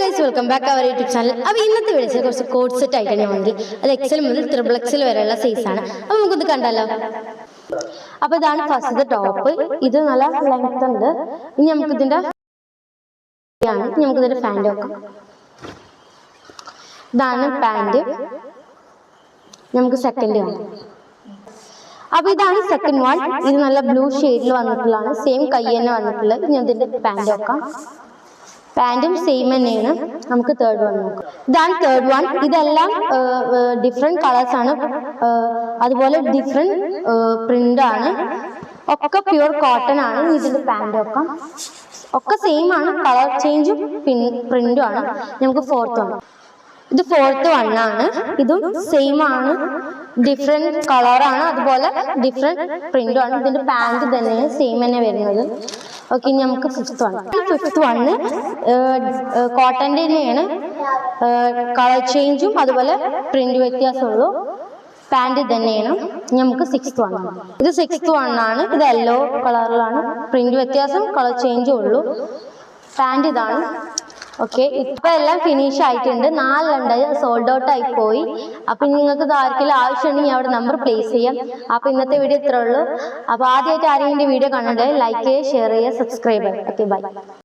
Guys, welcome back our YouTube channel. അപ്പോൾ ഇന്നത്തെ വീഡിയോയിൽ കുറച്ച് കോഡ് സെറ്റ് ആയിട്ടാണ് ഞാൻ വാങ്ങി. അത് എക്സൽ മുതൽ ട്രിപ്പിൾ എക്സൽ വരെയുള്ള സൈസാണ്. അപ്പോൾ നമുക്കൊന്ന് കണ്ടാലോ. അപ്പോൾ ഇതാണ് ഫസ്റ്റ് ടോപ്പ്. ഇത് നല്ല ലെങ്ത് ഉണ്ട്. ഇനി നമുക്കിതിൻ്റെ പാൻറ് നോക്കാം. ഇതാണ് പാൻറ്. നമുക്ക് സെക്കൻഡ് കാണാം. അപ്പോൾ ഇതാണ് സെക്കൻഡ് വൺ. ഇത് നല്ല ബ്ലൂ ഷെയ്ഡിൽ വന്നിട്ടുള്ളതാണ്. സെയിം കൈ തന്നെ വന്നിട്ടുള്ളത്. ഞാൻ ഇതിൻ്റെ പാൻറ് നോക്കാം. പാൻറ്റും സെയിം തന്നെയാണ്. നമുക്ക് തേർഡ് വൺ നോക്കാം. ഇതാണ് തേർഡ് വൺ. ഇതെല്ലാം ഡിഫറെൻറ്റ് കളേഴ്സാണ്. അതുപോലെ ഡിഫറെൻറ്റ് പ്രിൻ്റ് ആണ്. ഒക്കെ പ്യുവർ കോട്ടൺ ആണ്. ഇതിൻ്റെ പാൻറ് നോക്കാം. ഒക്കെ സെയിം ആണ്. കളർ ചേഞ്ചും പ്രിന്റും ആണ്. നമുക്ക് ഫോർത്ത് വൺ. ഇത് ഫോർത്ത് വൺ ആണ്. ഇതും സെയിം ആണ്. ഡിഫറെൻറ്റ് കളറാണ്. അതുപോലെ ഡിഫറെൻറ്റ് പ്രിന്റും ആണ്. ഇതിൻ്റെ പാൻറ് തന്നെയാണ് സെയിം തന്നെ വരുന്നത്. ഓക്കെ, നമുക്ക് ഫിഫ്ത്ത് വൺ. ഫിഫ്ത്ത് വണ്ണ് കോട്ടൻ്റെ തന്നെയാണ്. കളർ ചേഞ്ചും അതുപോലെ പ്രിന്റ് വ്യത്യാസമുള്ളൂ. പാൻറ് തന്നെയാണ്. നമുക്ക് സിക്സ്ത് വൺ. ഇത് സിക്സ്ത് വൺ ആണ്. ഇത് യെല്ലോ കളറിലാണ്. പ്രിന്റ് വ്യത്യാസം കളർ ചേഞ്ചും ഉള്ളൂ. പാൻറ് ഇതാണ്. ഓക്കെ, ഇപ്പം എല്ലാം ഫിനിഷ് ആയിട്ടുണ്ട്. 4 ഉണ്ടായി, സോൾഡ് ഔട്ട് ആയി പോയി. അപ്പം നിങ്ങൾക്ക് ഇത് ആർക്കെങ്കിലും ആവശ്യമുണ്ടെങ്കിൽ അവിടെ നമ്പർ പ്ലേസ് ചെയ്യാം. അപ്പം ഇന്നത്തെ വീഡിയോ ഇത്രേ ഉള്ളൂ. അപ്പോൾ ആദ്യമായിട്ട് ആരെങ്കിലും വീഡിയോ കാണുന്നുണ്ടെങ്കിൽ ലൈക്ക് ചെയ്യുക, ഷെയർ ചെയ്യുക, സബ്സ്ക്രൈബ് ചെയ്യുക. Okay, by.